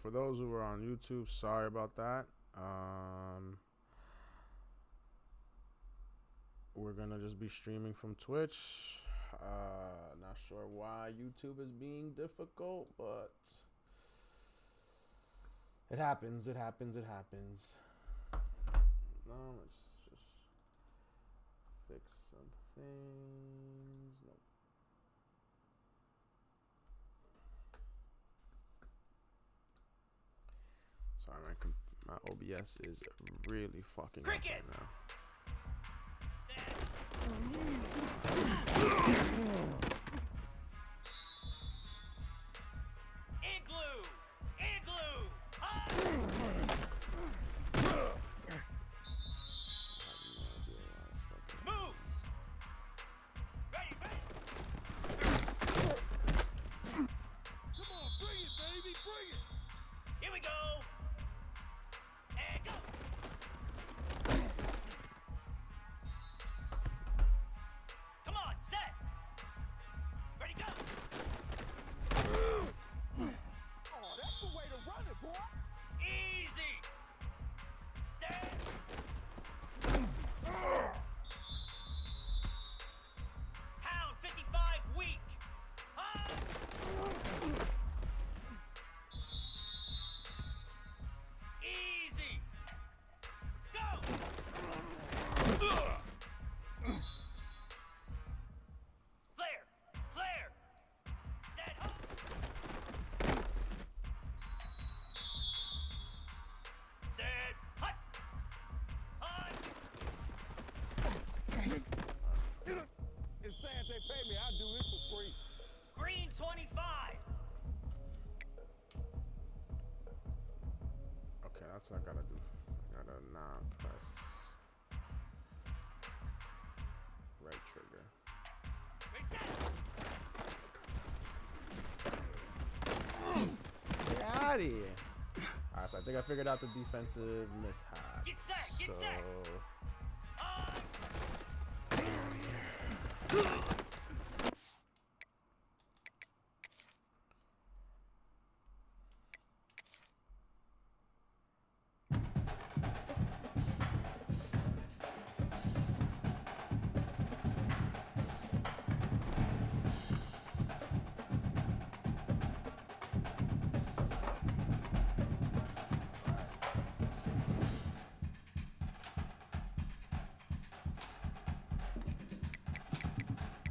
for those who are on YouTube, sorry about that. We're gonna just be streaming from Twitch. Not sure why YouTube is being difficult, but it happens. It happens. It happens. No, let's just fix some things. Nope. Sorry, my OBS is really fucking up right now. Igloo! Igloo! Ah! Moves! Ready, ready! Come on, bring it, baby, bring it! Here we go! And go! Come on, set! Ready, go! Oh, that's the way to run it, boy! Easy! Set! Pound 55 weak! Ah! Easy! Go! Flare! Flare! Set up! Set! Hut! Hut! It's sad they pay me. I'll do this for free. Green 25! Okay, that's what I gotta do. I gotta not press right trigger. Reset! Get out of here! Alright, so I think I figured out the defensive mishap. Get set! Get So set!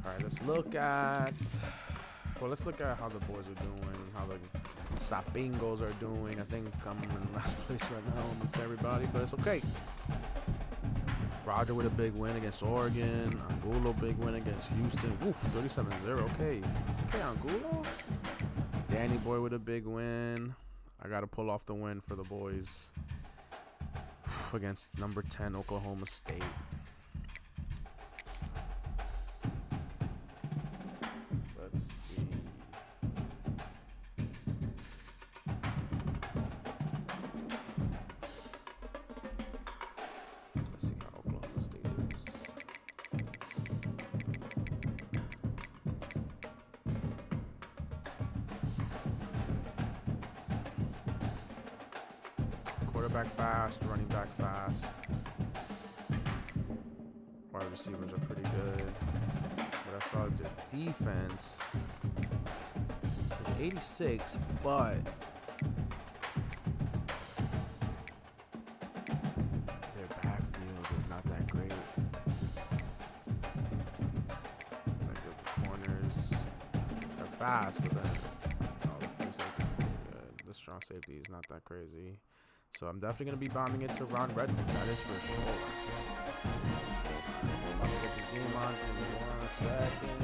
Alright, let's look at how the boys are doing, how the Sapingos are doing. I think I'm in last place right now amongst everybody, but it's okay. Roger with a big win against Oregon. Angulo big win against Houston. Oof, 37-0. Okay, Angulo. Danny Boy with a big win. I gotta pull off the win for the boys against number 10 Oklahoma State. Let's see. Let's see how Oklahoma State is. Quarterback fast, running back fast. Wide receivers are pretty good. But I saw the defense was 86, but their backfield is not that great. Like the corners are fast, but then the strong safety is not that crazy. So I'm definitely going to be bombing it to Ron Redmond. That is for sure. Let's get this game on in 1 second.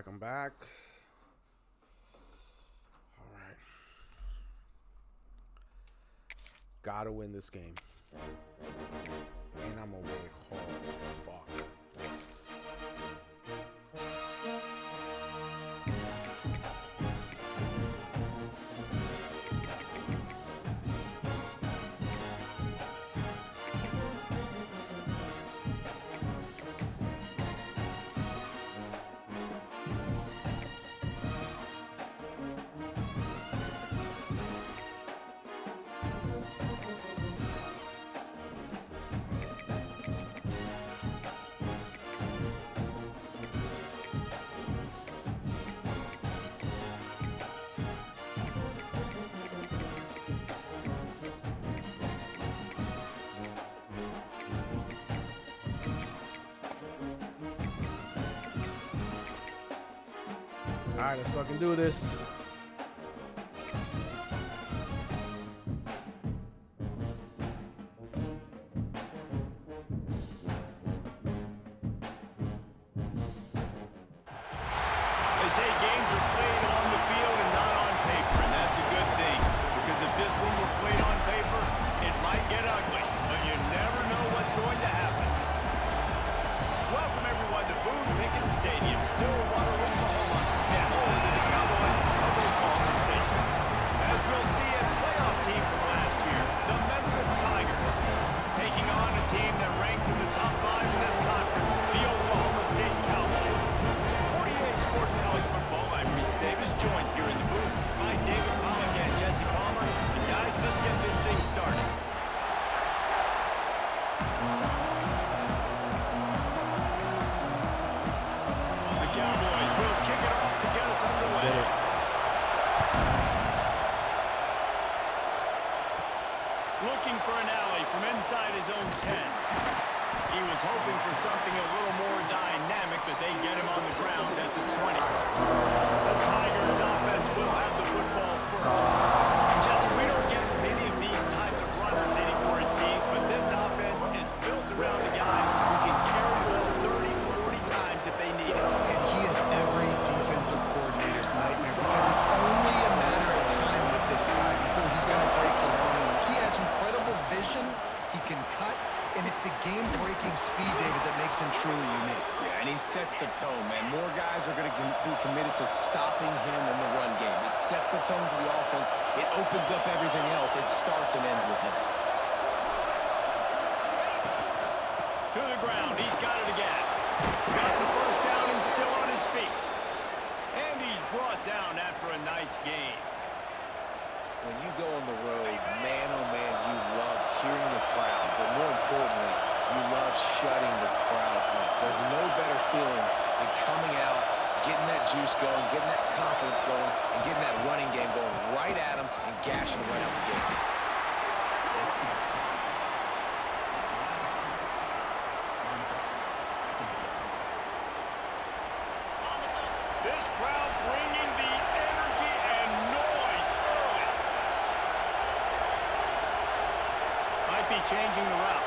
I'm back. All right. Gotta win this game. And I'm away. Oh, fuck. All right, let's fucking do this. They say games are played on the field and not on paper, and that's a good thing. Because if this one were played on paper, it might get ugly, but you never know what's going to happen. Welcome, everyone, to Boone Pickens Stadium, Stillwater, Oklahoma, and home to the Cowboys of Oklahoma State. As we'll see, a playoff team from last year, the Memphis Tigers, taking on a team that ranks in the top 5 in this conference, the Oklahoma State Cowboys. 48 Sports College Football, I'm Reese Davis, joined here in the booth by David Pollock and Jesse Palmer. And guys, let's get this thing started. The Cowboys will kick it off to get us underway. Looking for an alley from inside his own 10. He was hoping for something a little more dynamic, but they get him on the ground at the 20. The Tigers offense will have the football first. Jesse, we don't get many of these types of runners anymore, it seems, but this offense is built around a guy who can carry the ball 30, 40 times if they need it. And he is every defensive coordinator's nightmare because it's only a matter of time with this guy before he's going to break the long one. He has incredible vision. He can cut. And it's the game-breaking speed, David, that makes him truly unique. Yeah, and he sets the tone, man. More guys are going to be committed to stopping him in the run game. It sets the tone for the offense. It opens up everything else. It starts and ends with him. To the ground. He's got it again. Got the first down and still on his feet. And he's brought down after a nice game. When you go on the road, man, oh man, you love hearing the crowd. But more importantly, you love shutting the crowd up. There's no better feeling than coming out, getting that juice going, getting that confidence going, and getting that running game going right at them and gashing them right out the gates. This crowd bringing the energy and noise early. Might be changing the route.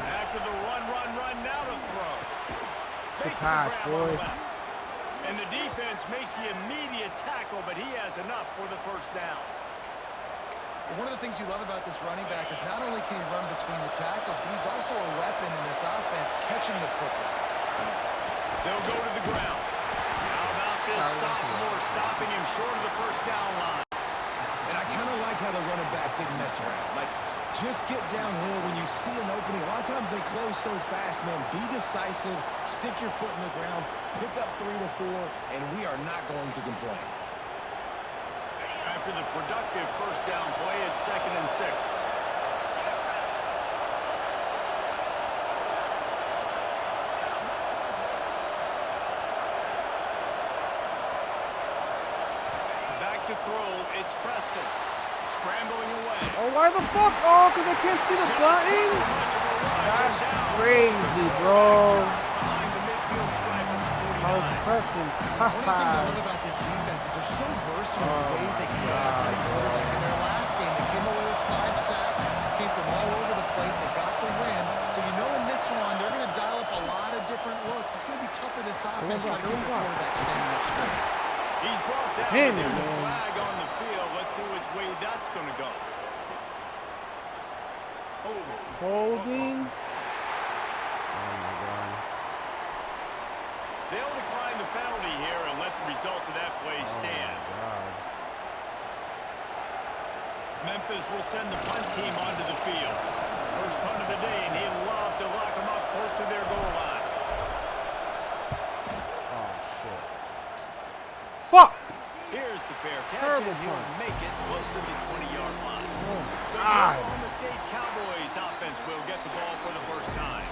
After the run, now to throw. Good Makes the pass, grab on the boy. left. And the defense makes the immediate tackle, but he has enough for the first down. One of the things you love about this running back is not only can he run between the tackles, but he's also a weapon in this offense, catching the football. They'll go to the ground. How about this sophomore stopping him short of the first down line? And I kind how the running back didn't mess around. Like, just get downhill when you see an opening. A lot of times they close so fast, man. Be decisive, stick your foot in the ground, pick up 3 to 4, and we are not going to complain. After the productive first down play, it's 2nd and 6. Back to throw, it's Preston. Scrambling away. Oh, why the fuck? Oh, because I can't see the button? That's crazy, bro. I was pressing. One of the things I love about this defense is they're so versatile in ways they can go after the quarterback. In their last game, they came away with 5 sacks, came from all over the place. They got the win. So you know in this one, they're going to dial up a lot of different looks. It's going to be tough for this offense to try to keep the quarterback standing up straight. He's brought down. There's a flag on the field. Let's see which way that's going to go. Holding. Oh my God. They'll decline the penalty here and let the result of that play stand. Oh my God. Memphis will send the punt team onto the field. First punt of the day, and he'd love to lock them up close to their goal line. Oh shit. Fuck. Here's the fair catch, Terrible and he'll punt. make it close to the 20-yard line. Oh So God. the Oklahoma State Cowboys offense will get the ball for the first time.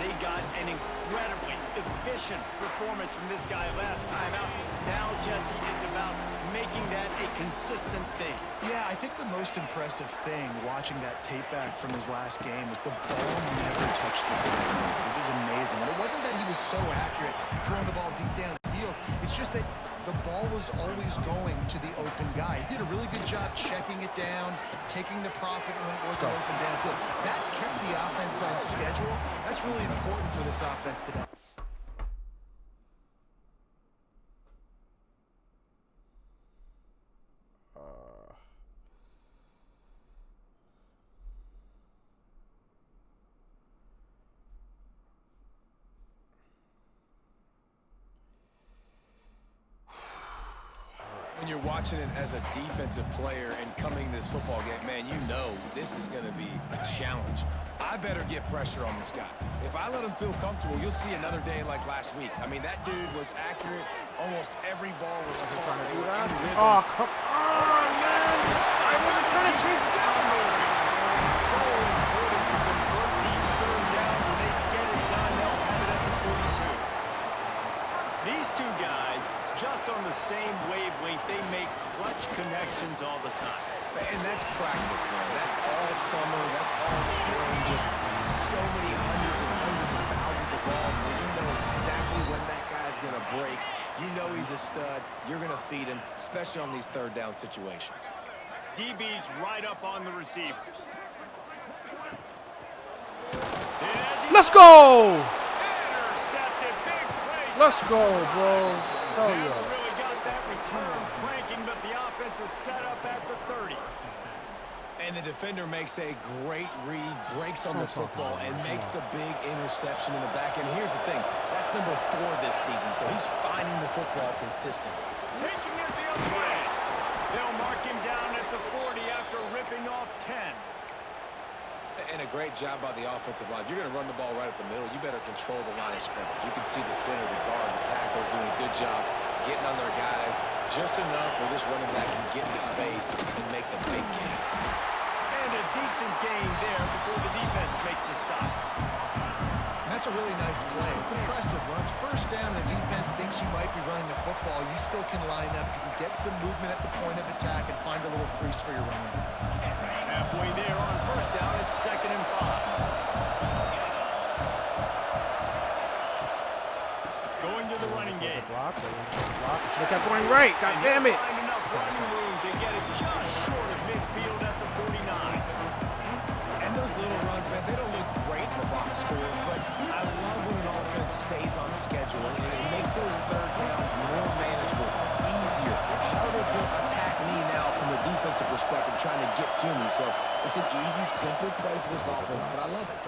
They got an incredibly efficient performance from this guy last time out. Now, Jesse, it's about making that a consistent thing. Yeah, I think the most impressive thing watching that tape back from his last game is the ball never touched the ground. It was amazing. And it wasn't that he was so accurate throwing the ball deep down the field. It's just that the ball was always going to the open guy. He did a really good job checking it down, taking the profit when it wasn't open downfield. That kept the offense on schedule. That's really important for this offense today. When you're watching it as a defensive player and coming this football game, man, you know this is going to be a challenge. I better get pressure on this guy. If I let him feel comfortable, you'll see another day like last week. I mean, that dude was accurate. Almost every ball was caught. They were in rhythm. Oh, come on, man. I wasn't trying to chase down. So important to convert these third downs, and they get it done. They'll have it at the 42. These two guys, just on the same wavelength, they make clutch connections all the time. And that's practice, man. That's all summer. That's all spring. Just so many hundreds of thousands of balls where you know exactly when that guy's going to break. You know he's a stud. You're going to feed him, especially on these third down situations. DB's right up on the receivers. Let's go! Intercepted. Big play. Let's go, bro. Hell Never yeah. really got that return cranking, but the offense is set up at the 30. And the defender makes a great read, breaks on the football, and makes the big interception in the back end. Here's the thing. That's number 4 this season, so he's finding the football consistent. Taking it the other way. They'll mark him down at the 40 after ripping off 10. And a great job by the offensive line. If you're going to run the ball right at the middle, you better control the line of scrimmage. You can see the center, the guard, the tackles doing a good job getting on their guys just enough where this running back can get into space and make the big game. And a decent gain there before the defense makes the stop. And that's a really nice play. It's impressive. When it's first down and the defense thinks you might be running the football, you still can line up. You can get some movement at the point of attack and find a little crease for your running back. Halfway there on first down, it's 2nd and 5. Going to the running game. Should have kept going right. God damn it. Find enough running room to get it just short of midfield at the 49. And those little runs, man, they don't look great in the box score, but I love when an offense stays on schedule, and it makes those third downs more manageable, easier, harder to attack me now from the defensive perspective trying to get to me. So it's an easy, simple play for this offense, but I love it.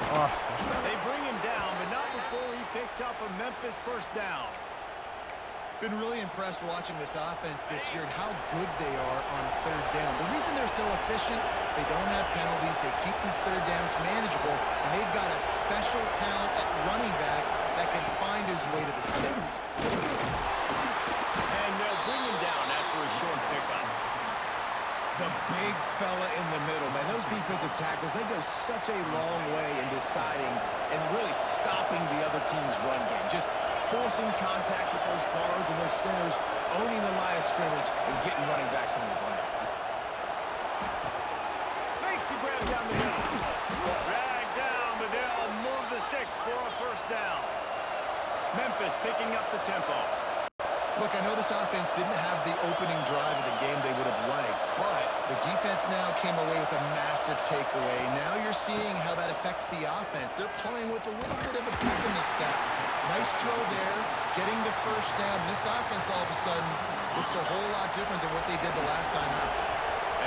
They bring him down, but not before he picks up a Memphis first down. Been really impressed watching this offense this year and how good they are on third down. The reason they're so efficient, they don't have penalties, they keep these third downs manageable, and they've got a special talent at running back that can find his way to the sticks. And they'll bring him down after a short pickup. The big fella in the middle, man. Those defensive tackles, they go such a long way in deciding and really stopping the other team's run game. Just forcing contact with those guards and those centers, owning the line of scrimmage, and getting running backs on the ground. Makes the grab down the middle. Drag down, but they'll move the sticks for a first down. Memphis picking up the tempo. Look, I know this offense didn't have the opening drive of the game they would have liked, but the defense now came away with a massive takeaway. Now you're seeing how that affects the offense. They're playing with a little bit of a pep in the step. Nice throw there, getting the first down. This offense all of a sudden looks a whole lot different than what they did the last time out.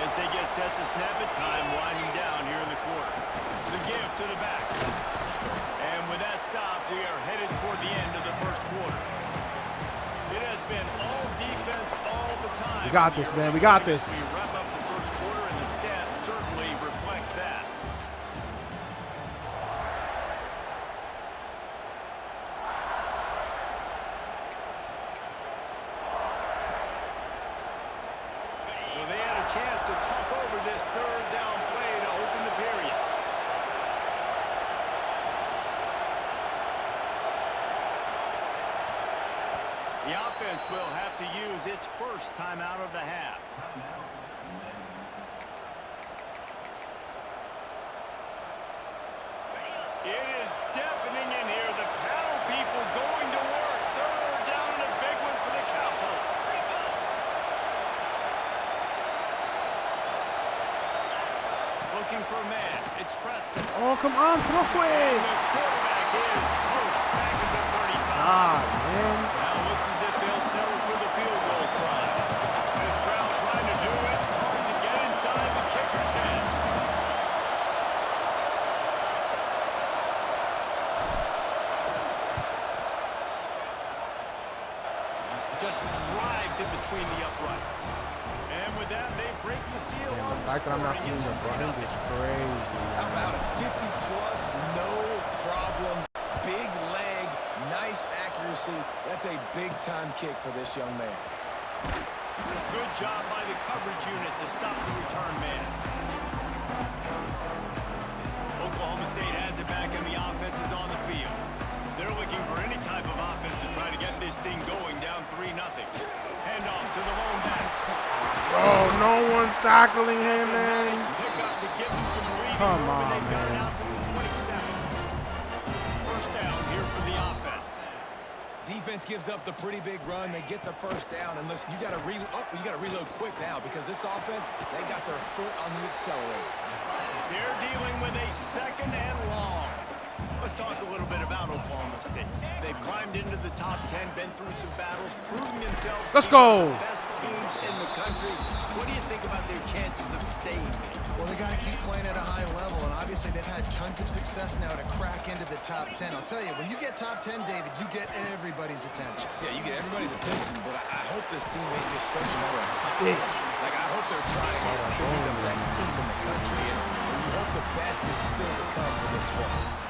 As they get set to snap it, time winding down here in the quarter. The give to the back. And with that stop, we are headed toward the end of the first quarter. It has been all defense all the time. We got this, man. We got this. We wrap up the first quarter, and the stats certainly reflect that. So they had a chance to talk over this third down play to open the period. The offense will have to use its first timeout of the half. It is deafening in here. The paddle people going to work. Third down and a big one for the Cowboys. Looking for a man. It's Preston. Oh, come on, throw And it. the quarterback is toast back at the 35. Ah, man. Now it looks as if they'll settle for the field goal try. This crowd trying to do its part to get inside the kicker's head. Just drives in between the uprights. And with that, they break the seal Man, on the fact that I'm not seeing the buttons is crazy. How about it? 50-plus, no problem. Big leg, nice accuracy. That's a big-time kick for this young man. Good job by the coverage unit to stop the return man. Oklahoma State has it back and the offense is on the field. They're looking for any type of offense to try to get this thing going down 3-0. Hand off to the lone back. Oh, no one's tackling him, It's a man. nice pickup to give them some breathing Come room, and on, they've got it man. out to the 27. First down here for the offense. Defense gives up the pretty big run. They get the first down. And listen, you got to reload quick now because this offense, they got their foot on the accelerator. They're dealing with a second and long. Let's talk a little bit about Oklahoma State. They've climbed into the top 10, been through some battles, proving themselves Let's to be go. one of the best teams in the country. What do you think about their chances of staying? Well, they got to keep playing at a high level, and obviously they've had tons of success now to crack into the top 10. I'll tell you, when you get top 10, David, you get everybody's attention. Yeah, you get everybody's attention, but I hope this team ain't just searching for a top 10. Like, I hope they're trying to be the best team in the country, and you hope the best is still to come for this squad.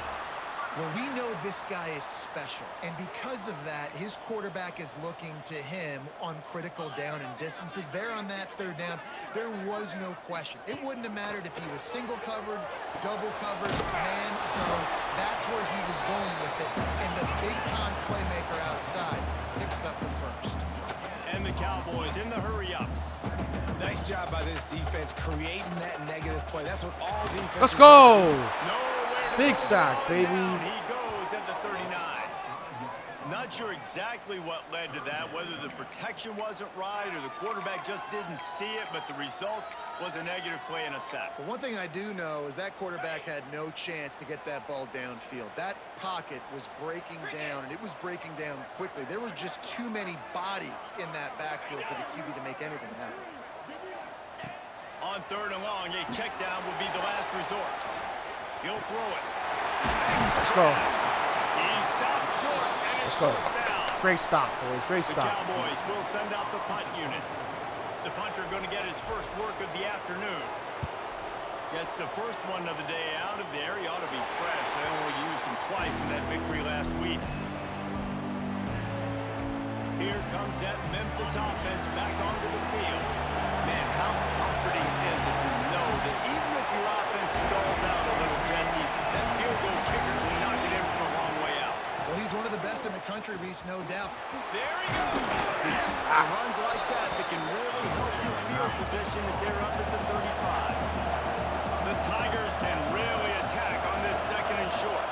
Well, we know this guy is special, and because of that, his quarterback is looking to him on critical down and distances. There on that third down, there was no question. It wouldn't have mattered if he was single covered, double covered, man zone. That's where he was going with it, and the big-time playmaker outside picks up the first. And the Cowboys in the hurry-up. Nice job by this defense creating that negative play. That's what all defense. Let's go. Nowhere to Big go. sack, baby. Down he goes at the 39. Not sure exactly what led to that, whether the protection wasn't right or the quarterback just didn't see it, but the result was a negative play and a sack. But one thing I do know is that quarterback had no chance to get that ball downfield. That pocket was breaking down, and it was breaking down quickly. There were just too many bodies in that backfield for the QB to make anything happen. On third and long, a check down would be the last resort. He'll throw it. Let's go. He stopped short, and it's Let's go. fourth down. Great stop, boys. Great The stop. Cowboys will send out the punt unit. The punter going to get his first work of the afternoon. Gets the first one of the day out of there. He ought to be fresh. They only used him twice in that victory last week. Here comes that Memphis offense back onto the field. Man, how comforting is it to know that even if your offense stalls out a little, Jesse, that field goal kicker can knock it in from a long way out. Well, he's one of the best in the country, Reese, no doubt. There he goes. It's runs like that that can really help your field position as they're up at the 35. The Tigers can really attack on this second and short.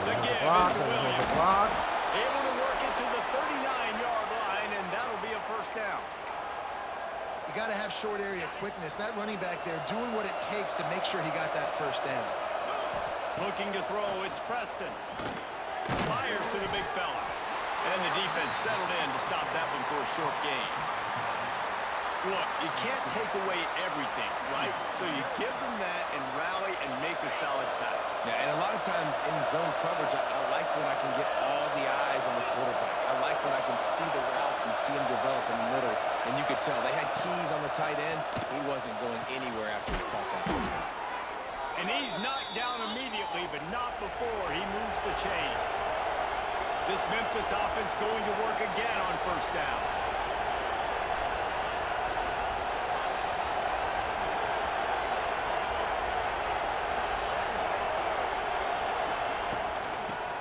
The give is to Williams. Able to work it to the 39-yard line, and that'll be a first down. You got to have short area quickness. That running back there doing what it takes to make sure he got that first down. Looking to throw, it's Preston. Fires to the big fella. And the defense settled in to stop that one for a short gain. Look, you can't take away everything, right? So you give them that and rally and make a solid tackle. Yeah, and a lot of times in zone coverage, I like when I can get all the eyes on the quarterback. I like when I can see the routes and see him develop in the middle. And you could tell they had keys on the tight end. He wasn't going anywhere after he caught that football. And he's knocked down immediately, but not before he moves the chains. This Memphis offense going to work again on first down.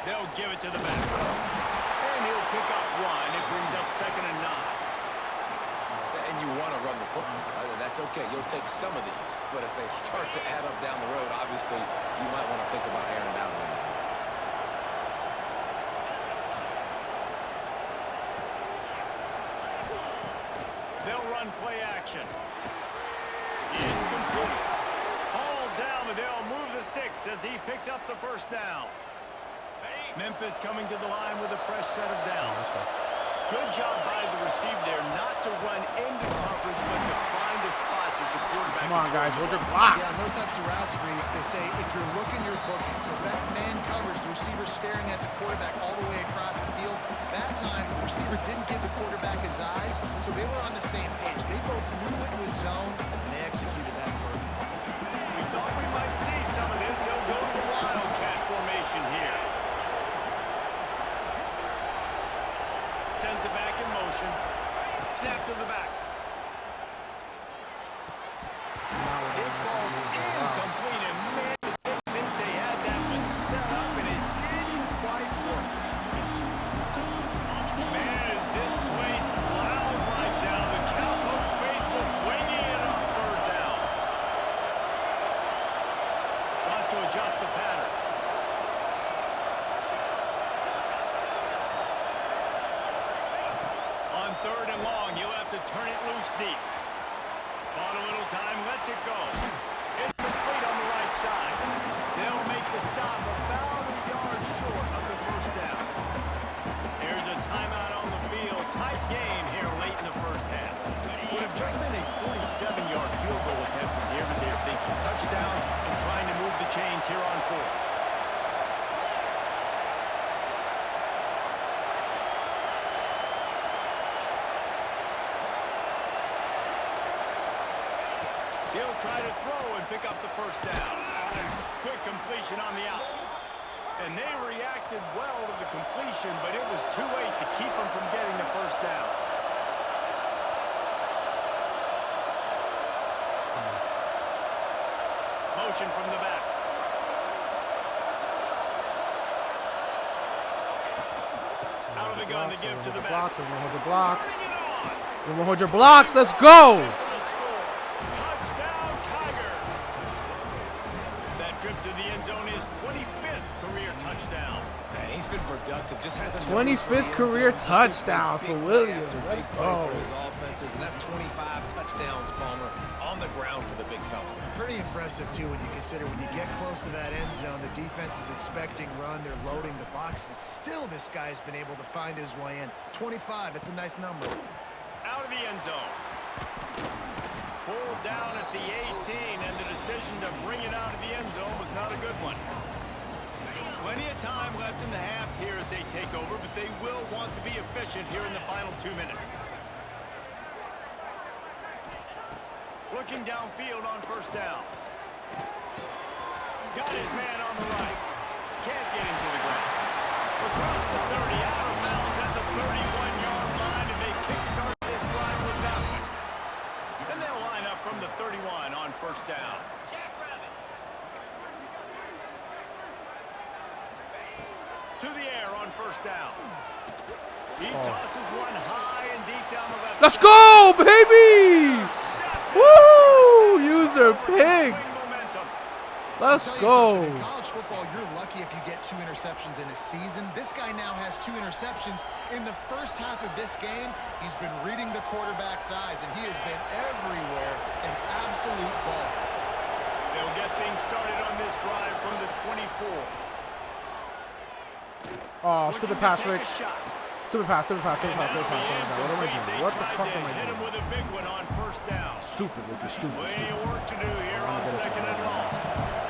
They'll give it to the back. And he'll pick up one. It brings up 2nd and 9. And you want to run the football. That's okay. You'll take some of these. But if they start to add up down the road, obviously, you might want to think about airing it out a little bit. They'll run play action. It's complete. All down, and they'll move the sticks as he picks up the first down. Memphis coming to the line with a fresh set of downs. Good job by the receiver there not to run into coverage, but to find a spot that the quarterback. Come on, guys. Hold your blocks. Yeah, those types of routes, Reese, they say if you're looking, you're booking. So if that's man coverage, the receiver's staring at the quarterback all the way across the field. That time, the receiver didn't give the quarterback his eyes, so they were on the same page. They both knew it was zone, and they executed that perfectly. We thought we might see some of this. They'll go to the Wildcat formation here. Sends it back in motion. Snap to the back. It falls incomplete, and man, they think they had that one set up, and it didn't quite work. Man, is this place loud right now. The Cowboy faithful bringing it on third down. Wants to adjust the pattern. On 3rd and long, you'll have to turn it loose deep. Bought a little time, lets it go. It's complete on the right side. They'll make the stop about a yard short of the first down. There's a timeout on the field. Tight game here late in the first half. Would have just been a 47-yard field goal attempt from here, but they're thinking touchdowns and trying to move the chains here on 4th. He'll try to throw and pick up the first down. Quick completion on the out. And they reacted well to the completion, but it was too late to keep them from getting the first down. Motion from the back. Out of the gun to give to the back. Hold your blocks. Hold your blocks. Let's go. Trip to the end zone is 25th career touchdown. Man, he's been productive. Just has a 25th career touchdown for Williams. Big play for his offenses, and that's 25 touchdowns, Palmer, on the ground for the big fella. Pretty impressive, too, when you consider when you get close to that end zone, the defense is expecting run, they're loading the box, and still this guy's been able to find his way in. 25, it's a nice number. Out of the end zone. Pulled down at the 18, and the decision to bring it out of the end zone was not a good one. Plenty of time left in the half here as they take over, but they will want to be efficient here in the final 2 minutes. Looking downfield on first down. Got his man on the right. Can't get into the ground. Across the 30, out of bounds at the 31-yard line, and they kickstart this drive with that one. Then they'll line up from the 31 on first down. To the air on first down. He tosses one high and deep down the left. Let's go, baby! Woo! User pick. Let's go. In college football, you're lucky if you get 2 interceptions in a season. This guy now has 2 interceptions. In the first half of this game, he's been reading the quarterback's eyes, and he has been everywhere, an absolute ball. They'll get things started on this drive from the 24. Oh, stupid pass, Rick. Stupid pass, stupid pass, stupid pass, stupid pass. Oh my God, what am I doing? What the fuck am I hit him doing? with a big one on first down. Stupid, Ricky, stupid, Plenty of stupid. work to do here on second and long.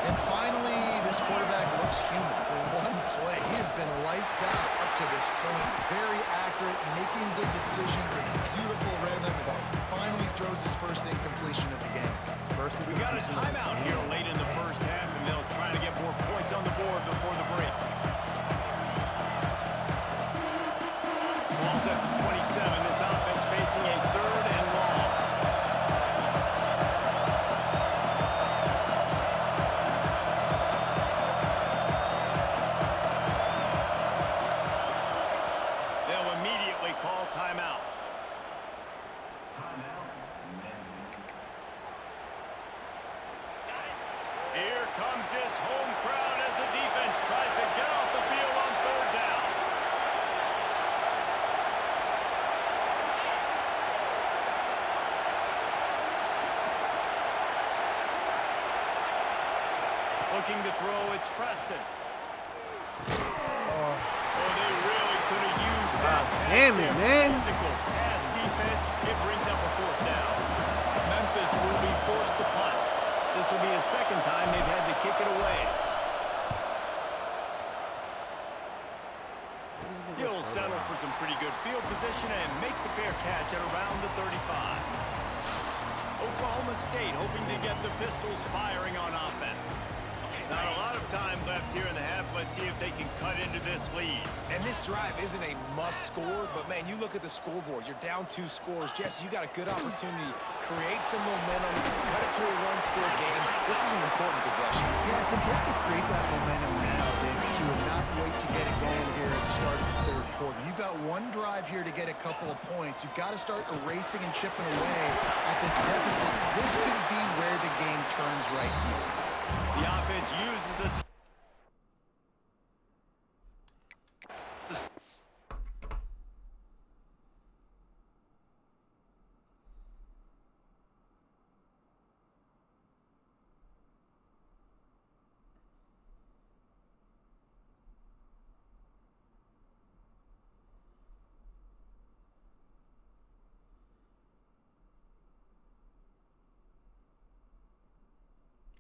And finally, this quarterback looks human for one play. He has been lights out up to this point. Very accurate, making good decisions, and beautiful rhythm. And finally throws his first incompletion of the game. We got a timeout here late in the first half, and they'll try to get more points on the board before the break. Ball's at the 27. This offense facing a third and long. They'll immediately call timeout. Here comes this home crowd as the defense tries to get off the field on third down. Looking to throw, it's Preston. Oh, they really could have used that. Damn it, man. Physical pass defense. It brings up a fourth down. Memphis will be forced to punt. This will be the second time they've had to kick it away. He'll settle for some pretty good field position and make the fair catch at around the 35. Oklahoma State hoping to get the Pistols firing on offense. Not a lot of time left here in the half. Let's see if they can cut into this lead. And this drive isn't a must score, but man, you look at the scoreboard. You're down 2 scores. Jesse, you got a good opportunity. Create some momentum. Cut it to a 1-score game. This is an important possession. Yeah, it's important to create that momentum now, David, to not wait to get it going here at the start of the third quarter. You've got one drive here to get a couple of points. You've got to start erasing and chipping away at this deficit. This could be where the game turns right here. The offense uses it.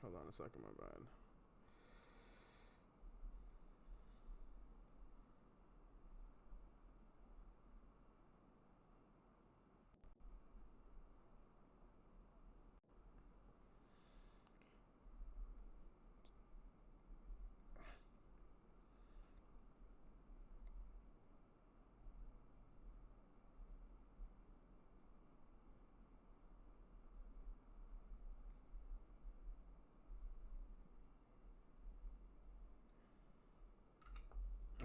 Hold on a second, my bad.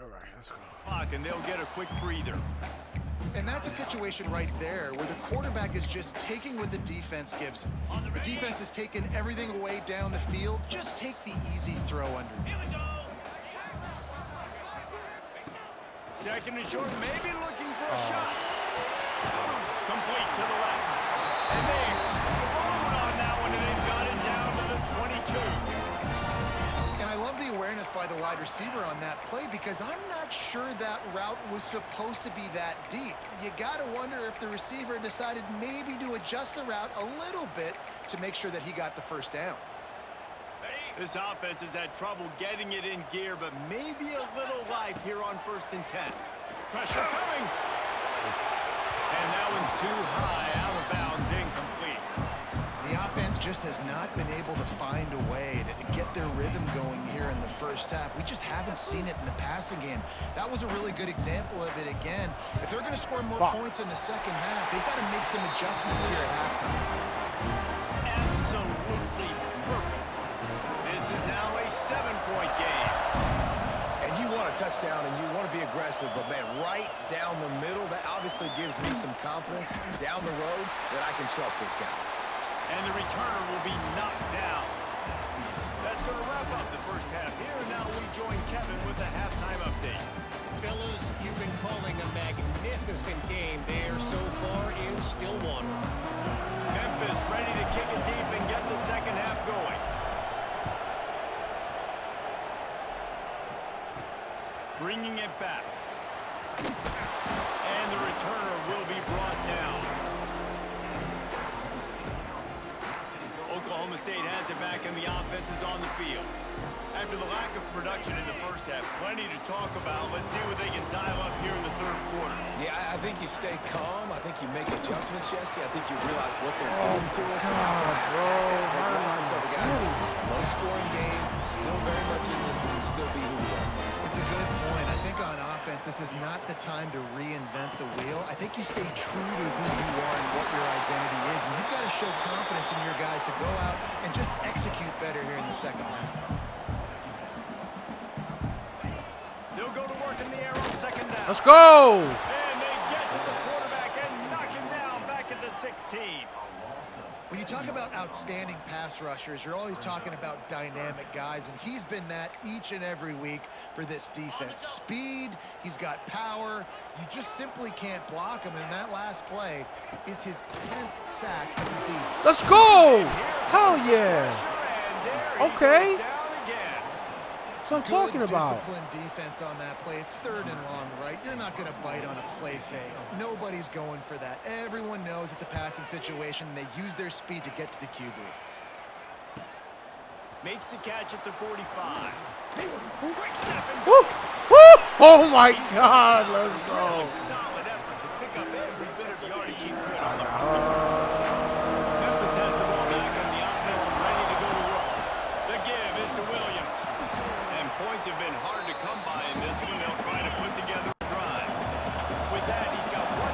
All right, let's go. And they'll get a quick breather. And that's a situation right there where the quarterback is just taking what the defense gives him. The defense is taking everything away down the field. Just take the easy throw under. Second and short, maybe looking for a shot. Complete to the left. And they explode on that one, and they've got it down to the 22. And I love the awareness by the wide receiver on that play because I'm not sure that route was supposed to be that deep. You got to wonder if the receiver decided maybe to adjust the route a little bit to make sure that he got the first down. Ready? This offense has had trouble getting it in gear, but maybe a little life here on 1st and 10. Pressure coming. And that one's too high, out of bounds, incomplete. The offense just has not been able to find a way to get their rhythm going here in the first half. We just haven't seen it in the passing game. That was a really good example of it again. If they're going to score more points in the second half, they've got to make some adjustments here at halftime. Absolutely perfect. This is now a 7-point game. And you want a touchdown and you want to be aggressive, but man, right down the middle, that obviously gives me some confidence down the road that I can trust this guy. And the returner will be knocked down. That's going to wrap up the first half here. Now we join Kevin with the halftime update. Fellas, you've been calling a magnificent game there so far in Stillwater. Memphis ready to kick it deep and get the second half going. Bringing it back. And the returner will be brought down. Oklahoma State has it back and the offense is on the field. After the lack of production in the first half, plenty to talk about. Let's see what they can dial up here in the third quarter. Yeah, I think you stay calm. I think you make adjustments, Jesse. I think you realize what they're doing to us. And how can I attack that? But we also tell the guys, low-scoring game, still very much in this one, still be who we are. It's a good point. I think on offense, this is not the time to reinvent the wheel. I think you stay true to who you are and what your identity is, and you've got to show confidence in your guys to go out and just execute better here in the second half. They'll go to work in the air on second down. Let's go. And they get to the quarterback and knock him down back at the 16. When you talk about outstanding pass rushers, you're always talking about dynamic guys, and he's been that each and every week for this defense. Speed, he's got power. You just simply can't block him, and that last play is his 10th sack of the season. Let's go. Hell yeah. Okay. That's what I'm talking about. Disciplined defense on that play. It's 3rd and long, right? You're not going to bite on a play fake. Nobody's going for that. Everyone knows it's a passing situation, and they use their speed to get to the QB. Makes the catch at the 45. Quick step and Woo. Woo. Oh my God, let's go. solid effort to pick up every bit of yardage he could on the Memphis has the ball back on the offense, ready to go to work. The give is to Williams. And points have been hard to come by in this one. They'll try to put together a drive. With that, he's got 101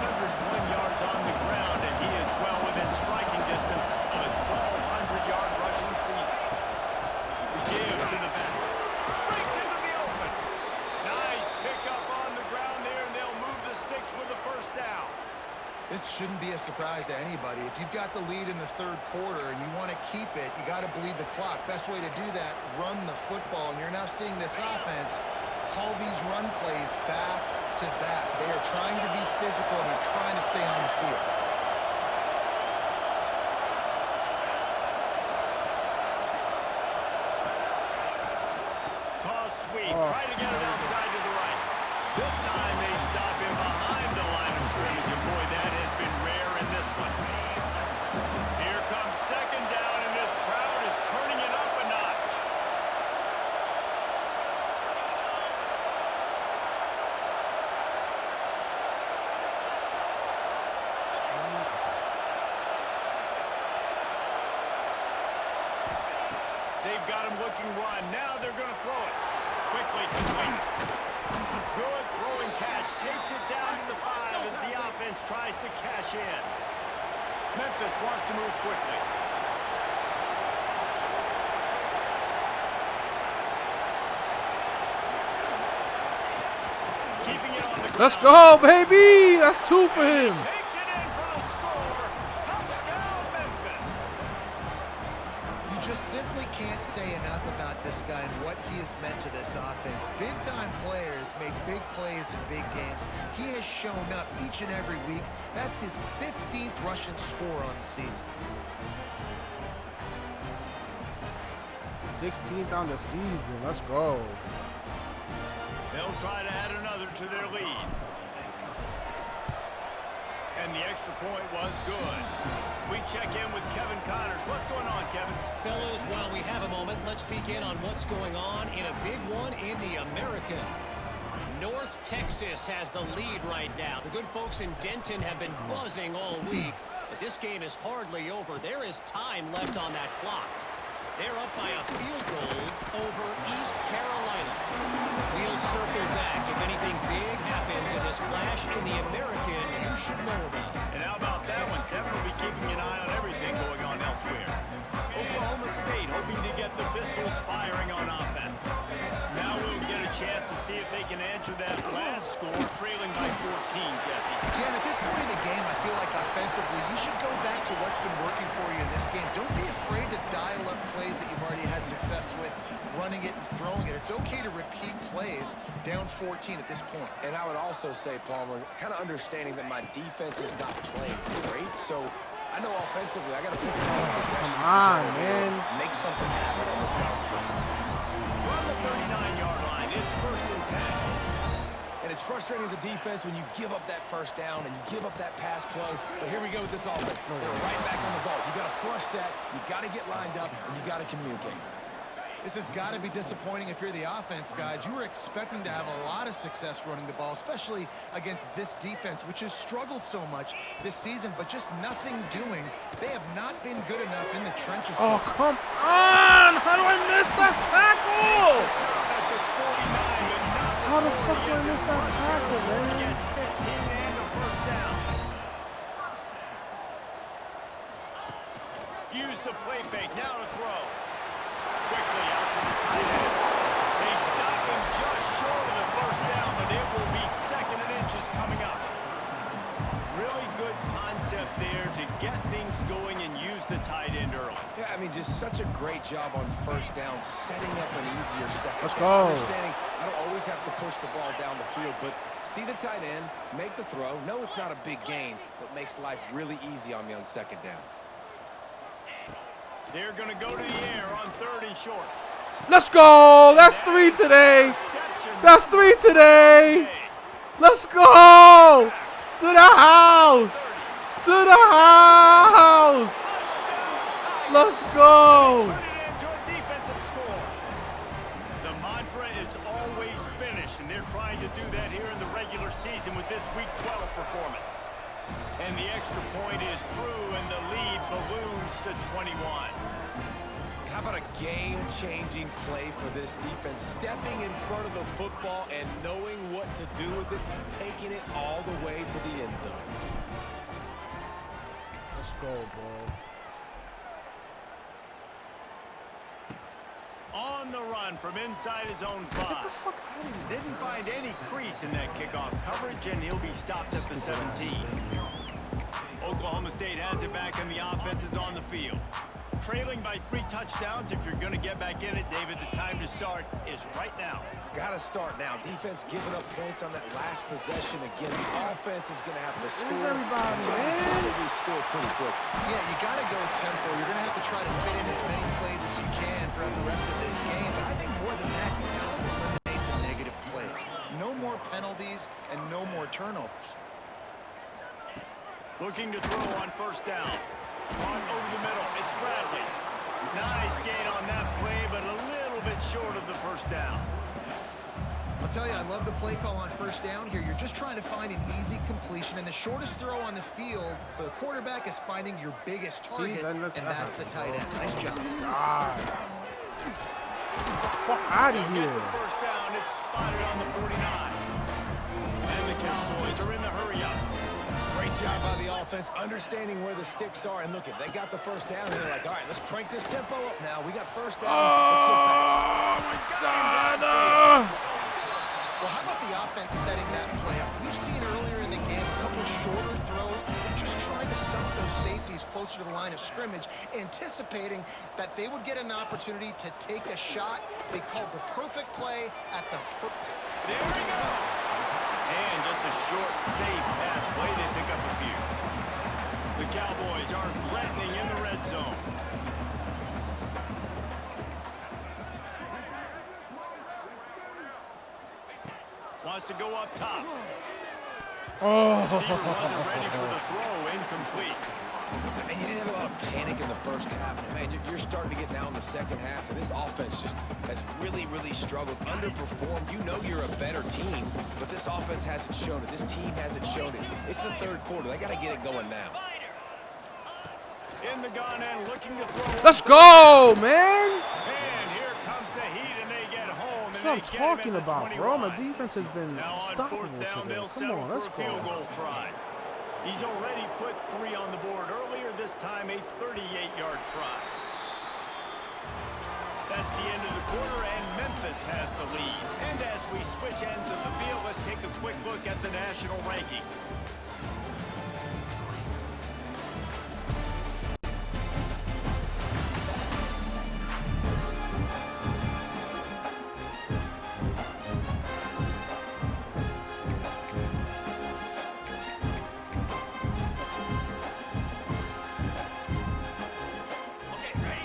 yards on the ground, and he is well within striking distance of a 1,200-yard rushing season. The give to the back. Breaks into the open. Nice pickup on the ground there, and they'll move the sticks with the first down. This shouldn't be a surprise to anybody. If you've got the lead in the 3rd quarter and you want to keep it, you got to bleed the clock. Best way to do that, run the football. And you're now seeing this offense call these run plays back to back. They are trying to be physical and they're trying to stay on the field. Toss sweep. Try to get it outside to the right. This time they stop him behind the line of scrimmage. And boy, that has been rare in this one. Here comes second down, and this crowd is turning it up a notch. They've got him looking run. Now they're going to throw it. Quickly complete. Good throwing catch. Takes it down to the 5 as the offense tries to cash in. Memphis wants to move quickly. Keeping it on the ground. Let's go, baby. That's 2 for him. Takes it in for the score. Touchdown, Memphis. You just simply can't say enough about this guy and what he has meant to this offense. Big-time players make big plays in big games. He has shown up each and every week. That's his 15th rushing score on the season. 16th on the season. Let's go. They'll try to add another to their lead. And the extra point was good. We check in with Kevin Connors. What's going on, Kevin? Fellas, while we have a moment, let's peek in on what's going on in a big one in the American. North Texas has the lead right now. The good folks in Denton have been buzzing all week, but this game is hardly over. There is time left on that clock. They're up by a field goal over East Carolina. We'll circle back if anything big happens in this clash in the American you should know about. And how about that one? Kevin will be keeping an eye on everything going on elsewhere. Oklahoma State hoping to get the Pistols firing on offense. Now we'll get a chance to see if they can answer that last score, trailing by 14, Jesse. Yeah, and at this point in the game, I feel like offensively, you should go back to what's been working for you in this game. Don't be afraid to dial up plays that you've already had success with, running it and throwing it. It's okay to repeat plays down 14 at this point. And I would also say, Palmer, kind of understanding that my defense is not playing great, so I know offensively I got to put some more possessions together, man. Make something happen on this side of the field. We're on the 39-yard line. It's 1st and 10. And it's frustrating as a defense when you give up that first down and you give up that pass play. But here we go with this offense. They're right back on the ball. You got to flush that. You got to get lined up, and you got to communicate. This has got to be disappointing if you're the offense, guys. You were expecting to have a lot of success running the ball, especially against this defense, which has struggled so much this season, but just nothing doing. They have not been good enough in the trenches. Oh, come on! How do I miss that tackle? How the fuck do I miss that tackle, man? Gets 15 and a first down. Use the play fake. Now to throw. Quickly out to the tight end. They stop him just short of the first down, but it will be 2nd and inches coming up. Really good concept there to get things going and use the tight end early. Yeah, I mean, just such a great job on first down, setting up an easier second. Let's go. Understanding I don't always have to push the ball down the field, but see the tight end, make the throw. No, it's not a big gain, but makes life really easy on me on 2nd down. They're going to go to the air on 3rd and short. Let's go! That's 3 today! That's 3 today! Let's go! To the house! To the house! Let's go! Turn it into a defensive score. The mantra is always finish, and they're trying to do that here in the regular season with this Week 12 performance. And the extra point is true, and the lead balloons to 21. How about a game-changing play for this defense? Stepping in front of the football and knowing what to do with it, taking it all the way to the end zone. Let's go, bro. On the run from inside his own 5. Get the fuck out of here. Didn't find any crease in that kickoff coverage, and he'll be stopped at the 17. Oklahoma State has it back, and the offense is on the field. Trailing by 3 touchdowns. If you're going to get back in it, David, the time to start is right now. Got to start now. Defense giving up points on that last possession. Again, the offense is going to have to score. everybody, Just man? probably score pretty quick. Yeah, you got to go tempo. You're going to have to try to fit in as many plays as you can throughout the rest of this game. But I think more than that, you got to eliminate the negative plays. No more penalties and no more turnovers. Looking to throw on 1st down. On over the middle. It's Bradley. Nice gain on that play, but a little bit short of the 1st down. I'll tell you, I love the play call on 1st down here. You're just trying to find an easy completion, and the shortest throw on the field for the quarterback is finding your biggest target, and that's the tight end. Nice job. God. Get the fuck out of Get here. the 1st down. It's spotted on the 49. And the Cowboys are in the hurry up. Great job by the offense, understanding where the sticks are. And look, if they got the 1st down, they're like, all right, let's crank this tempo up now. We got 1st down. Let's go fast. Oh, my God. Well, how about the offense setting that play up? We've seen earlier in the game a couple shorter throws. They're just trying to suck those safeties closer to the line of scrimmage, anticipating that they would get an opportunity to take a shot. They called the perfect play at the There he goes. And just a short, safe pass play. They pick up a few. The Cowboys are threatening in the red zone. Wants to go up top. Oh. Receiver wasn't ready for the throw, incomplete. And you didn't have a lot of panic in the first half. Man, you're starting to get now in the second half, and this offense just has really, really struggled, underperformed. You know you're a better team, but this offense hasn't shown it. This team hasn't shown it. It's the third quarter. They got to get it going now. In the gun and looking to throw. Let's go, man. And here comes the heat, and they get home. That's what I'm talking about, bro. My defense has been Now on stoppable fourth down, today. they'll Come settle on, for let's a field go. goal try. He's already put 3 on the board earlier, this time a 38-yard try. That's the end of the quarter, and Memphis has the lead. And as we switch ends of the field, let's take a quick look at the national rankings.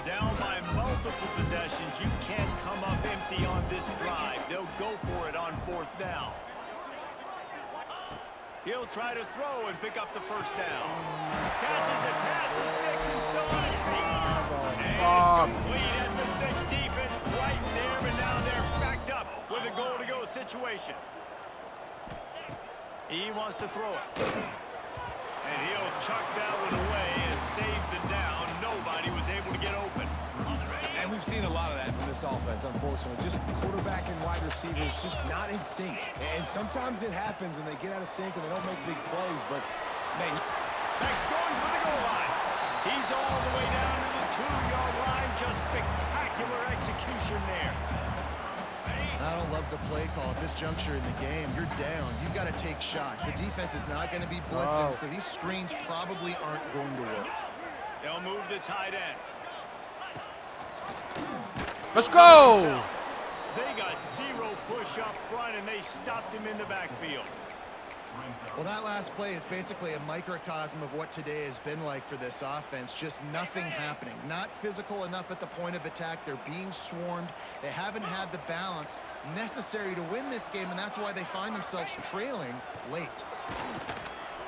Down by multiple possessions, you can't come up empty on this drive. They'll go for it on fourth down. He'll try to throw and pick up the first down. Catches it, passes, sticks, and still on his feet. And it's complete at the 6. Defense right there, and now they're backed up with a goal-to-go situation. He wants to throw it. And he'll chuck that one away and save the down. Nobody was able to get open. And we've seen a lot of that from this offense, unfortunately. Just quarterback and wide receivers just not in sync. And sometimes it happens, and they get out of sync, and they don't make big plays. But, man, Next going for the goal line. He's all the way down to the 2-yard line. Just spectacular execution there. I don't love the play call at this juncture in the game. You're down. You've got to take shots. The defense is not going to be blitzing, so these screens probably aren't going to work. They'll move the tight end. Let's go. They got 0 push up front, and they stopped him in the backfield. Well, that last play is basically a microcosm of what today has been like for this offense. Just nothing happening. Not physical enough at the point of attack. They're being swarmed. They haven't had the balance necessary to win this game, and that's why they find themselves trailing late.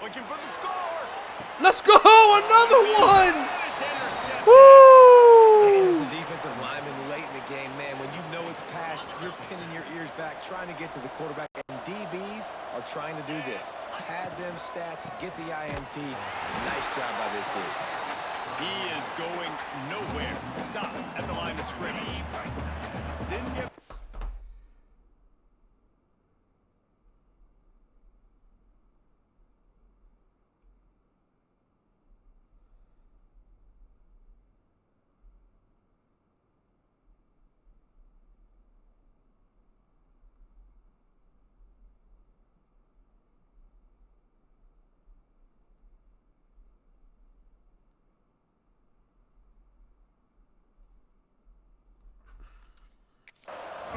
Looking for the score. Let's go. Another one. It's intercepted. And as Woo. a defensive lineman late in the game, man, when you know it's passed, you're pinning your ears back, trying to get to the quarterback. And DBs are trying to do this. Pad them stats, get the INT. Nice job by this dude. He is going nowhere. Stop at the line of scrimmage. Didn't get...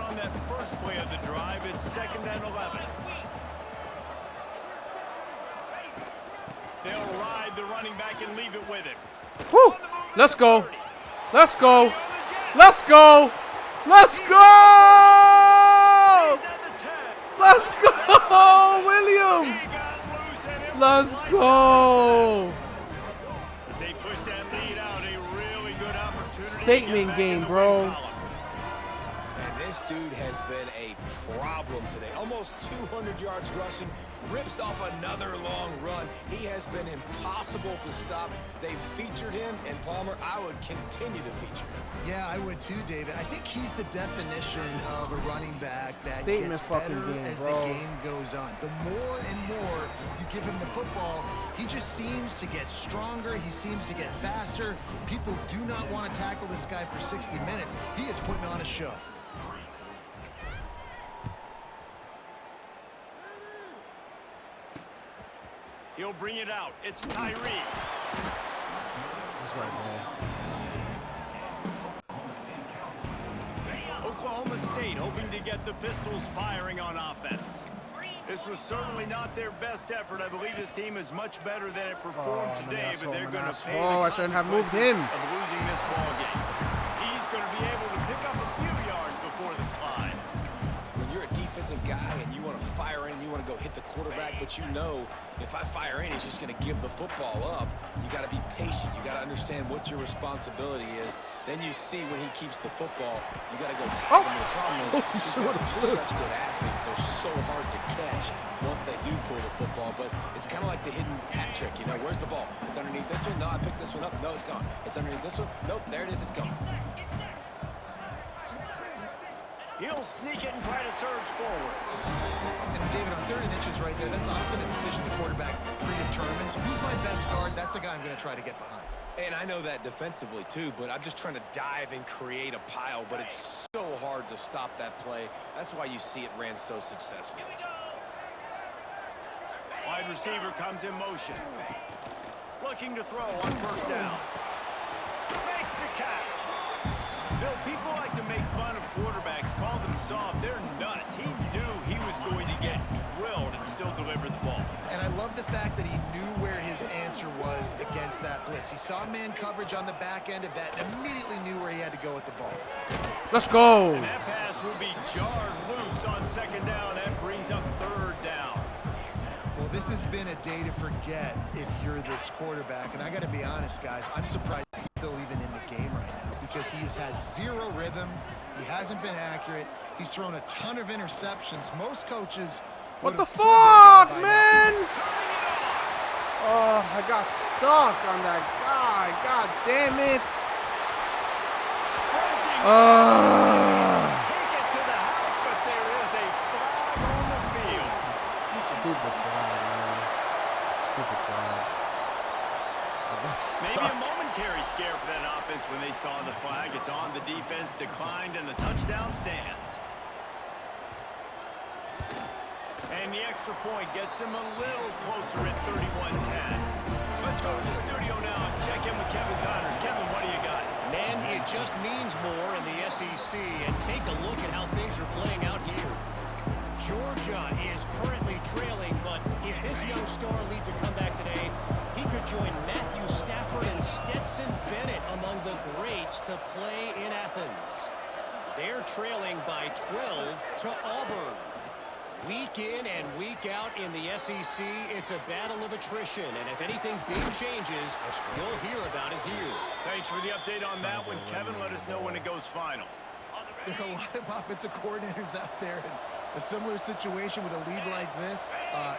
On that first play of the drive, it's 2nd and 11. They'll ride the running back and leave it with him. Woo. Let's go. Let's go. Let's go. Let's go. He's at the 10. Let's go, Williams. He got loose and it Let's was right go. As they push that lead out, a really good opportunity. to get Statement back game, in the bro. win column. And this dude has been a problem today. Almost 200 yards rushing, rips off another long run. He has been impossible to stop. They've featured him, and Palmer, I would continue to feature him. Yeah, I would too, David. I think he's the definition of a running back that Statement gets fucking better game, as bro. the game goes on. The more and more you give him the football, he just seems to get stronger. He seems to get faster. People do not want to tackle this guy for 60 minutes. He is putting on a show. He'll bring it out. It's Tyree. That's right, man. Oklahoma State hoping to get the Pistols firing on offense. This was certainly not their best effort. I believe this team is much better than it performed today, but they're going to pay the I shouldn't have moved him. consequences of losing this ball game. He's going to be able to pick up a few yards before the slide. When you're a defensive offensive guy and you want to fire in, you want to go hit the quarterback, but you know if I fire in, he's just going to give the football up. You got to be patient. You got to understand what your responsibility is. Then you see when he keeps the football, you got to go tackle him. The problem is these guys are such good athletes. They're so hard to catch once they do pull the football, but it's kind of like the hidden hat trick. You know, where's the ball? It's underneath this one. No, I picked this one up. No, it's gone. It's underneath this one. Nope, there it is. It's gone. He'll sneak it and try to surge forward. And David, on 3rd and inches right there, that's often a decision the quarterback predetermines. Who's my best guard? That's the guy I'm going to try to get behind. And I know that defensively too, but I'm just trying to dive and create a pile, but it's so hard to stop that play. That's why you see it ran so successfully. Wide receiver comes in motion. Looking to throw on 1st down. Makes the catch. Bill, people like to make fun of quarterbacks, call them soft. They're nuts. He knew he was going to get drilled and still deliver the ball. And I love the fact that he knew where his answer was against that blitz. He saw man coverage on the back end of that and immediately knew where he had to go with the ball. Let's go. And that pass will be jarred loose on 2nd down. That brings up 3rd down. Well, this has been a day to forget if you're this quarterback. And I got to be honest, guys, I'm surprised he's still even in the game right now because he has had 0 rhythm. He hasn't been accurate. He's thrown a ton of interceptions. Most coaches... What the fuck, man? Oh, I got stuck on that guy. God damn it. Take it to the house, but there is a flag on the field. Stupid flag, man. Stupid flag. I got stuck. Maybe a momentary scare for that offense when they saw the flag. It's on. The defense declined, and the touchdown stands. And the extra point gets him a little closer at 31-10. Let's go to the studio now and check in with Kevin Connors. Kevin, what do you got? Man, it just means more in the SEC, and take a look at how things are playing out here. Georgia is currently trailing, but if this young star leads a comeback today, he could join Matthew Stafford and Stetson Bennett among the greats to play in Athens. They're trailing by 12 to Auburn. Week in and week out in the SEC, it's a battle of attrition, and if anything big changes, you'll hear about it here. Thanks for the update on that one, Kevin. Let us know when it goes final. There are a lot of offensive coordinators out there in a similar situation with a lead like this.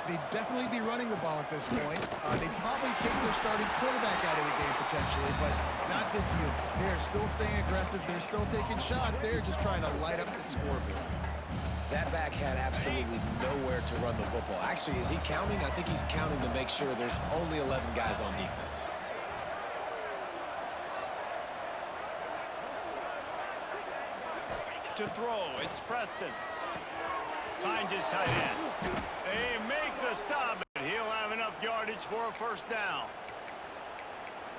They'd definitely be running the ball at this point. They'd probably take their starting quarterback out of the game potentially, but not this year. They're still staying aggressive. They're still taking shots. They're just trying to light up the scoreboard. That back had absolutely nowhere to run the football. Actually, is he counting? I think he's counting to make sure there's only 11 guys on defense. To throw, it's Preston. Finds his tight end. They make the stop, but he'll have enough yardage for a 1st down.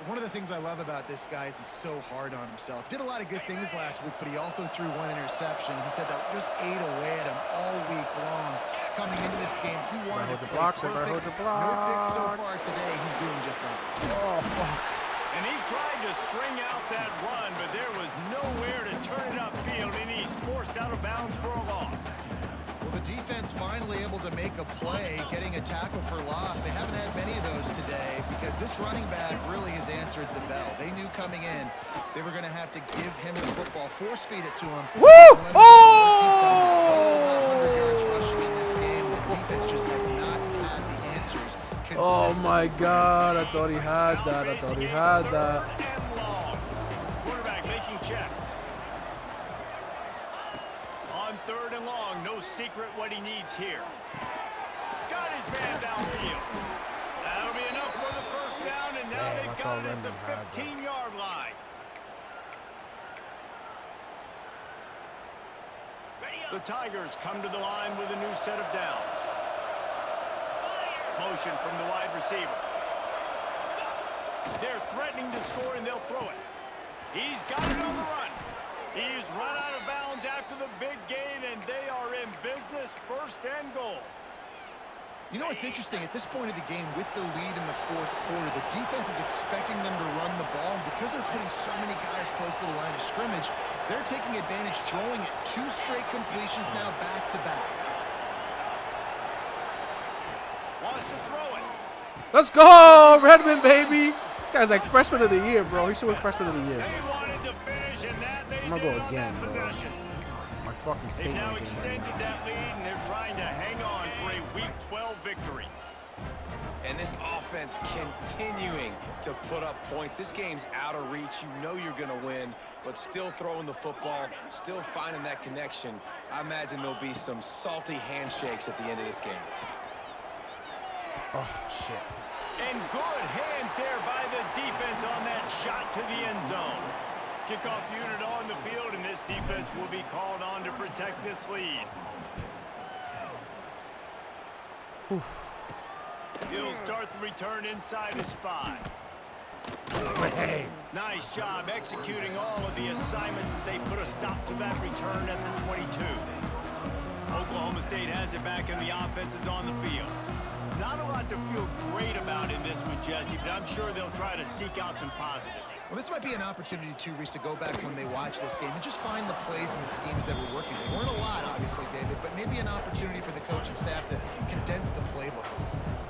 One of the things I love about this guy is he's so hard on himself. Did a lot of good things last week, but he also threw 1 interception. He said that just ate away at him all week long. Coming into this game, he wanted to play perfect. No picks so far today. He's doing just that. Oh, fuck. And he tried to string out that run, but there was nowhere to turn it upfield, and he's forced out of bounds for a loss. Well, the defense finally able to make a play, getting a tackle for loss. They haven't had many of those today because this running back really has answered the bell. They knew coming in they were going to have to give him the football, force feed it to him. Woo! Oh! 100 yards rushing in this game. The defense just has not had the answers consistently. Oh my God! I thought he had that. I thought he had that. And long. Quarterback making checks. On 3rd and long, no secret what he needs here. Got his man downfield. That'll be enough for the 1st down, and now they've got it at the 15-yard line. The Tigers come to the line with a new set of downs. Motion from the wide receiver. They're threatening to score, and they'll throw it. He's got it on the run. He's run out of bounds after the big gain, and they are in business, 1st and goal. You know what's interesting? At this point of the game, with the lead in the 4th quarter, the defense is expecting them to run the ball, and because they're putting so many guys close to the line of scrimmage, they're taking advantage, throwing it 2 straight completions now back-to-back. Let's go, Redmond, baby. This guy's like freshman of the year, bro. He should win freshman of the year. They wanted to finish, and that they I'm gonna did go on again, that bro. possession. My fucking They've statement now game right extended now. that lead, and they're trying to hang on for a Week 12 victory. And this offense continuing to put up points. This game's out of reach. You know you're going to win, but still throwing the football, still finding that connection. I imagine there'll be some salty handshakes at the end of this game. Oh, shit. And good hands there by the defense on that shot to the end zone. Kickoff unit on the field, and this defense will be called on to protect this lead. He'll start the return inside his 5. Hey. Nice job executing all of the assignments as they put a stop to that return at the 22. Oklahoma State has it back, and the offense is on the field. Not a lot to feel great about in this one, Jesse, but I'm sure they'll try to seek out some positives. Well, this might be an opportunity, too, Reese, to go back when they watch this game and just find the plays and the schemes that were working. There weren't a lot, obviously, David, but maybe an opportunity for the coaching staff to condense the playbook.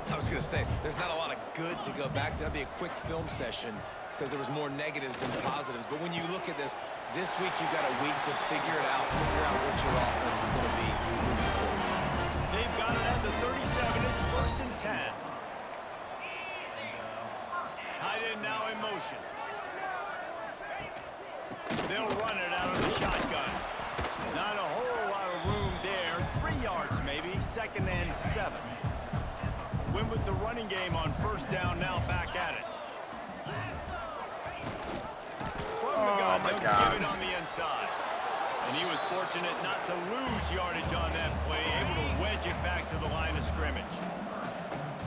I was going to say, there's not a lot of good to go back to. That'd be a quick film session because there was more negatives than positives. But when you look at this week you've got a week to figure it out, figure out what your offense is going to be moving forward. They've got it at the 37. It's 1st and 10. Tight end now in motion. They'll run it out of the shotgun. Not a whole lot of room there. 3 yards maybe. 2nd and 7. Went with the running game on 1st down, now back at it. From the gun, they'll give it on the inside. And he was fortunate not to lose yardage on that play, able to wedge it back to the line of scrimmage.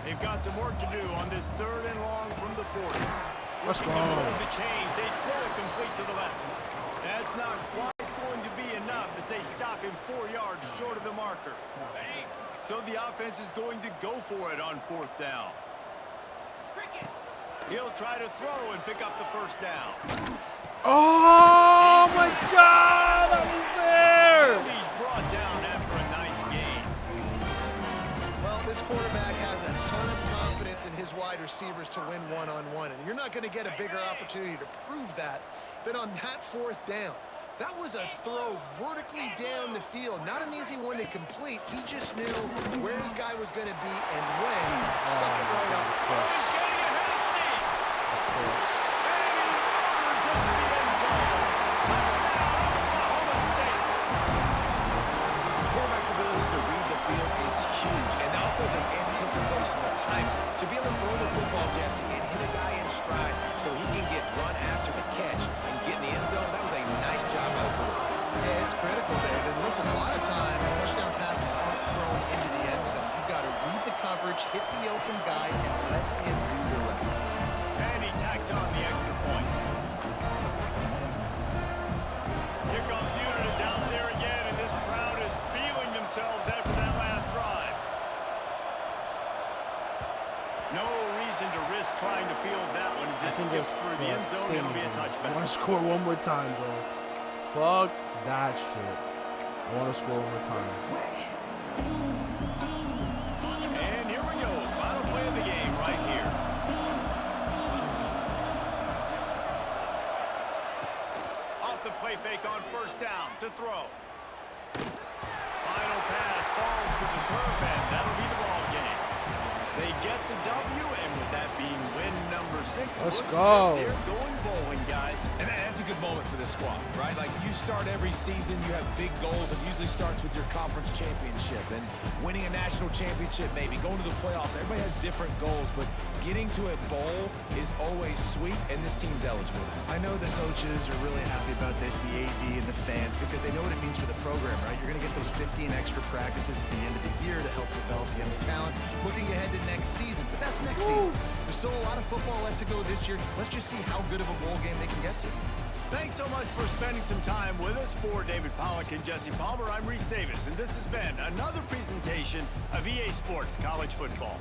They've got some work to do on this 3rd and long from the 40. Let's go. The change. They throw it complete to the left. That's not quite going to be enough as they stop him 4 yards short of the marker. So the offense is going to go for it on 4th down. He'll try to throw and pick up the 1st down. Oh, my God. I was there. And he's brought down after a nice gain. Well, this quarterback has a ton of confidence in his wide receivers to win one-on-one, and you're not going to get a bigger opportunity to prove that than on that 4th down. That was a throw vertically down the field. Not an easy one to complete. He just knew where his guy was going to be and when. Stuck it right up. He's getting ahead of steam. Of course. And he wanders into the end zone. Touchdown, Oklahoma State. Quarterback's abilities to read the field is huge, and also the anticipation, the time to be able to throw the football, Jesse, and hit a guy in stride so he can get run after the catch and get in the end zone. That was a nice job by the quarterback. Yeah, it's critical, David. Listen, a lot of times touchdown passes aren't thrown into the end zone. You've got to read the coverage, hit the open guy, and let him do the rest. And he tacks on the extra point. Kickoff unit is out there again, and this crowd is feeling themselves after that last drive. No reason to risk trying to field that one as it skips through the end zone. It'll be a I touchback. want to score one more time, bro. Fuck that shit. I want to score one more time. And here we go. Final play of the game right here. Off the play fake on 1st down to throw. Final pass falls to the turf, and that'll be the ball game. They get the W, and with that being win number 6, Let's looks go. as if they're going bowling, guys. And that's a good moment for this squad, right? Like, you start every season, you have big goals. It usually starts with your conference championship and winning a national championship, maybe going to the playoffs. Everybody has different goals, but getting to a bowl is always sweet, and this team's eligible. I know the coaches are really happy about this, the AD and the fans, because they know what it means for the program, right? You're going to get those 15 extra practices at the end of the year to help develop young talent. Looking ahead to next season, but that's next season. There's still a lot of football left to go this year. Let's just see how good of a bowl game they can get to. Thanks so much for spending some time with us. For David Pollack and Jesse Palmer, I'm Reese Davis, and this has been another presentation of EA Sports College Football.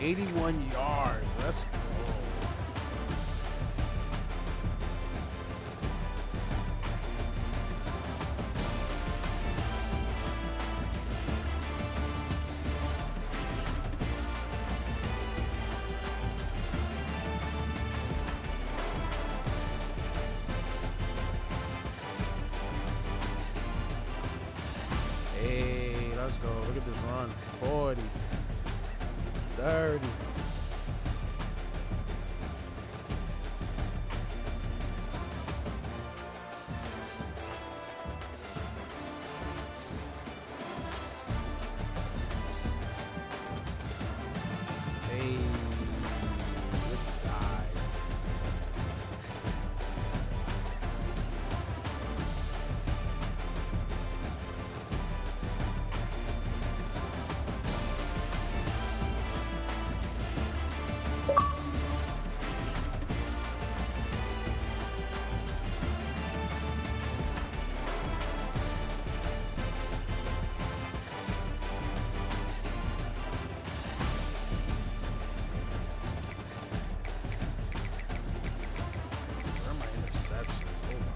81 yards. Let's go. Hey, let's go. Look at this run. 40. 30. Hey, good dive. Where are my interceptions? Hold on.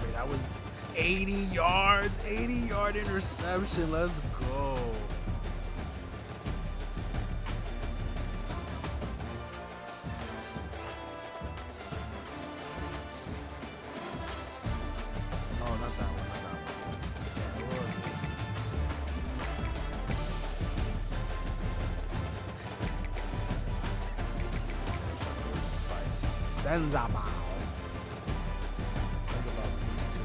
Wait, that was 80 yards. 80-yard interception. Let's go. Oh, not that one. Not that one. Yeah, what was it? By Senzabao. Senzabao used to.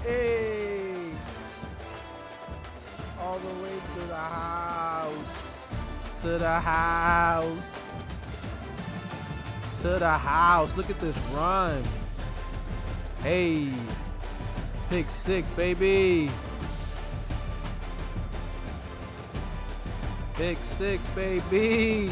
Hey! All the way to the house. To the house. To the house. Look at this run. Hey. Pick 6, baby. Pick 6, baby.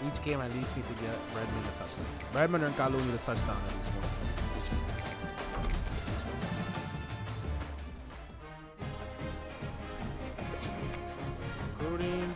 Each game at least need to get Redmond a touchdown. Redmond and Kalu need a touchdown at least one. Recruiting.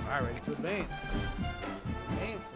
All right, ready to advance. Advance.